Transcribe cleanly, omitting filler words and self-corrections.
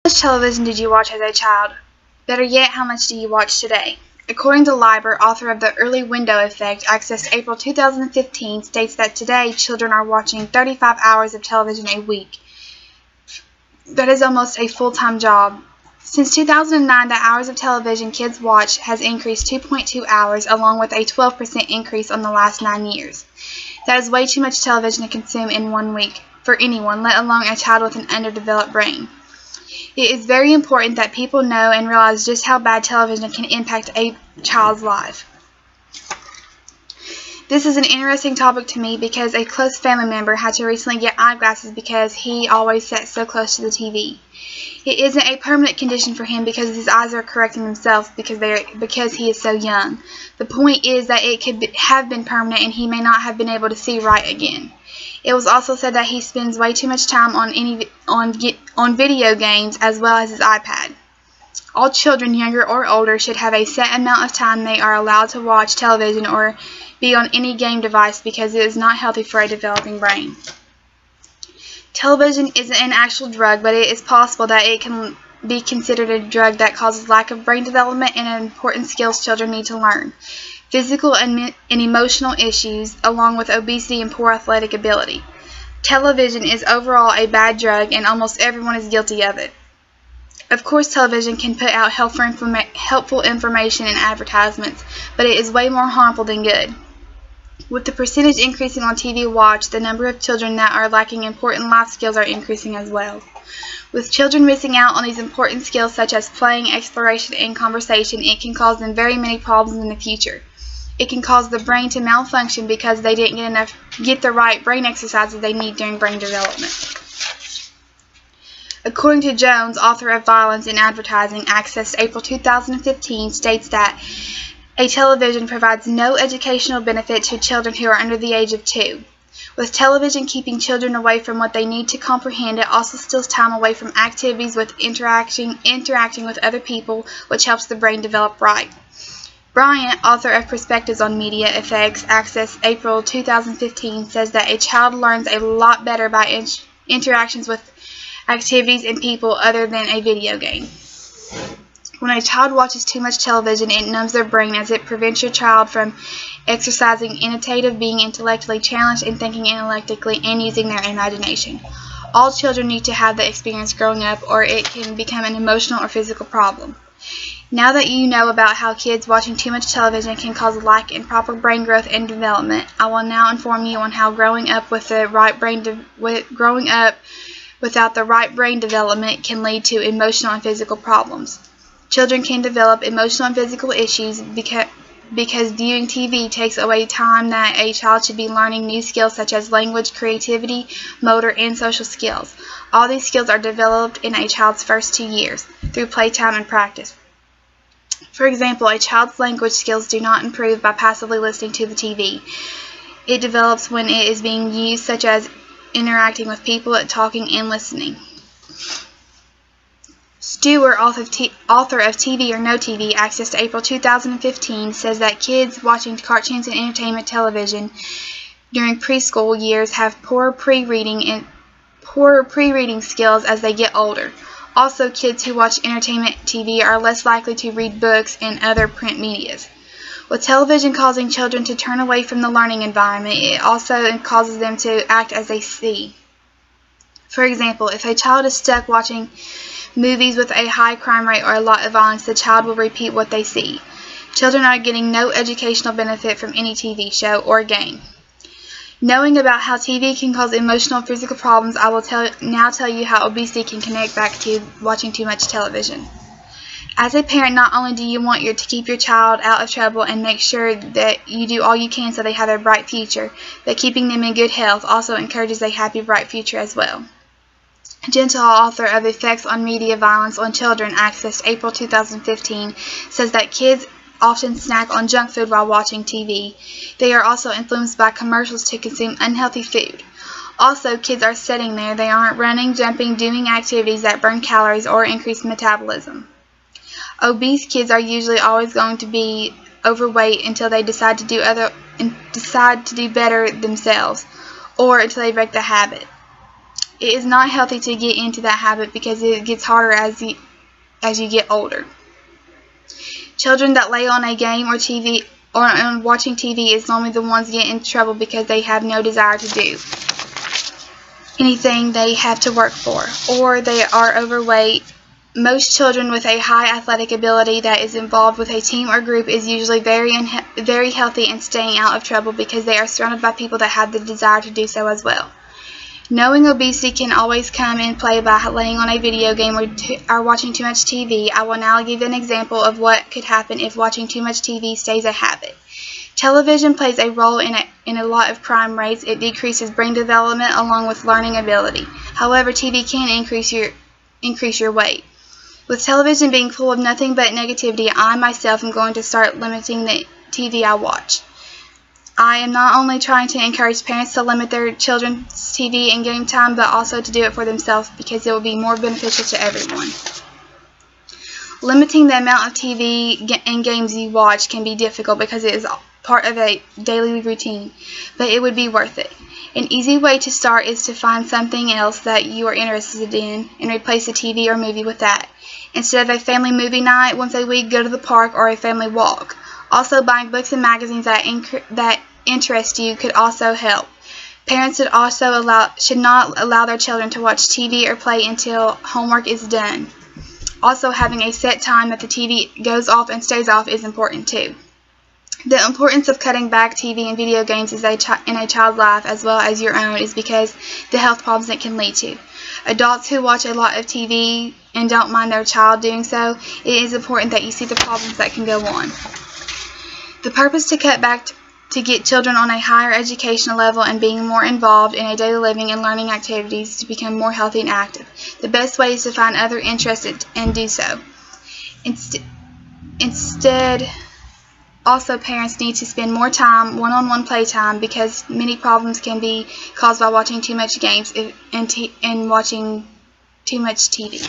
How much television did you watch as a child? Better yet, how much do you watch today? According to Leiber, author of The Early Window Effect, accessed April 2015, states that today children are watching 35 hours of television a week. That is almost a full-time job. Since 2009, the hours of television kids watch has increased 2.2 hours, along with a 12% increase on the last 9 years. That is way too much television to consume in 1 week, for anyone, let alone a child with an underdeveloped brain. It is very important that people know and realize just how bad television can impact a child's life. This is an interesting topic to me because a close family member had to recently get eyeglasses because he always sat so close to the TV. It isn't a permanent condition for him because his eyes are correcting themselves because he is so young. The point is that it could have been permanent and he may not have been able to see right again. It was also said that he spends way too much time on video games as well as his iPad. All children, younger or older, should have a set amount of time they are allowed to watch television or be on any game device because it is not healthy for a developing brain. Television isn't an actual drug, but it is possible that it can be considered a drug that causes lack of brain development and important skills children need to learn. Physical and emotional issues, along with obesity and poor athletic ability. Television is overall a bad drug, and almost everyone is guilty of it. Of course, television can put out helpful information and advertisements, but it is way more harmful than good. With the percentage increasing on TV watch, the number of children that are lacking important life skills are increasing as well. With children missing out on these important skills such as playing, exploration, and conversation, it can cause them very many problems in the future. It can cause the brain to malfunction because they didn't get the right brain exercises they need during brain development. According to Jones, author of Violence in Advertising, accessed April 2015, states that a television provides no educational benefit to children who are under the age of 2. With television keeping children away from what they need to comprehend, it also steals time away from activities with interacting with other people, which helps the brain develop right. Bryant, author of Perspectives on Media Effects, accessed April 2015, says that a child learns a lot better by interactions with activities and people other than a video game. When a child watches too much television, it numbs their brain as it prevents your child from exercising initiative, being intellectually challenged, and thinking intellectually and using their imagination. All children need to have the experience growing up, or it can become an emotional or physical problem. Now that you know about how kids watching too much television can cause a lack in proper brain growth and development, I will now inform you on how growing up without the right brain development can lead to emotional and physical problems. Children can develop emotional and physical issues because viewing TV takes away time that a child should be learning new skills such as language, creativity, motor, and social skills. All these skills are developed in a child's first 2 years through playtime and practice. For example, a child's language skills do not improve by passively listening to the TV. It develops when it is being used, such as interacting with people, talking, and listening. Stewart, author of TV or No TV, accessed April 2015, says that kids watching cartoons and entertainment television during preschool years have poor pre-reading skills as they get older. Also, kids who watch entertainment TV are less likely to read books and other print medias. With television causing children to turn away from the learning environment, it also causes them to act as they see. For example, if a child is stuck watching movies with a high crime rate or a lot of violence, the child will repeat what they see. Children are getting no educational benefit from any TV show or game. Knowing about how TV can cause emotional and physical problems, I will now tell you how obesity can connect back to watching too much television. As a parent, not only do you want to keep your child out of trouble and make sure that you do all you can so they have a bright future, but keeping them in good health also encourages a happy, bright future as well. Gentle, author of Effects on Media Violence on Children, accessed April 2015, says that kids often snack on junk food while watching TV. They are also influenced by commercials to consume unhealthy food. Also, kids are sitting there. They aren't running, jumping, doing activities that burn calories or increase metabolism. Obese kids are usually always going to be overweight until they decide to do better themselves, or until they break the habit. It is not healthy to get into that habit because it gets harder as you get older. Children that lay on a game or TV or on watching TV is normally the ones get in trouble because they have no desire to do anything they have to work for, or they are overweight. Most children with a high athletic ability that is involved with a team or group is usually very healthy and staying out of trouble because they are surrounded by people that have the desire to do so as well. Knowing obesity can always come in play by laying on a video game or watching too much TV. I will now give an example of what could happen if watching too much TV stays a habit. Television plays a role in a lot of crime rates. It decreases brain development along with learning ability. However, TV can increase your weight. With television being full of nothing but negativity, I myself am going to start limiting the TV I watch. I am not only trying to encourage parents to limit their children's TV and game time, but also to do it for themselves because it will be more beneficial to everyone. Limiting the amount of TV and games you watch can be difficult because it is part of a daily routine, but it would be worth it. An easy way to start is to find something else that you are interested in and replace a TV or movie with that. Instead of a family movie night once a week, go to the park or a family walk. Also, buying books and magazines that interest you could also help. Parents should not allow their children to watch TV or play until homework is done. Also, having a set time that the TV goes off and stays off is important too. The importance of cutting back TV and video games in a child's life as well as your own is because the health problems it can lead to. Adults who watch a lot of TV and don't mind their child doing so, it is important that you see the problems that can go on. The purpose to cut back to get children on a higher educational level and being more involved in a daily living and learning activities to become more healthy and active. The best way is to find other interests and do so. Instead, also parents need to spend more time, one-on-one playtime, because many problems can be caused by watching too much games and watching too much TV.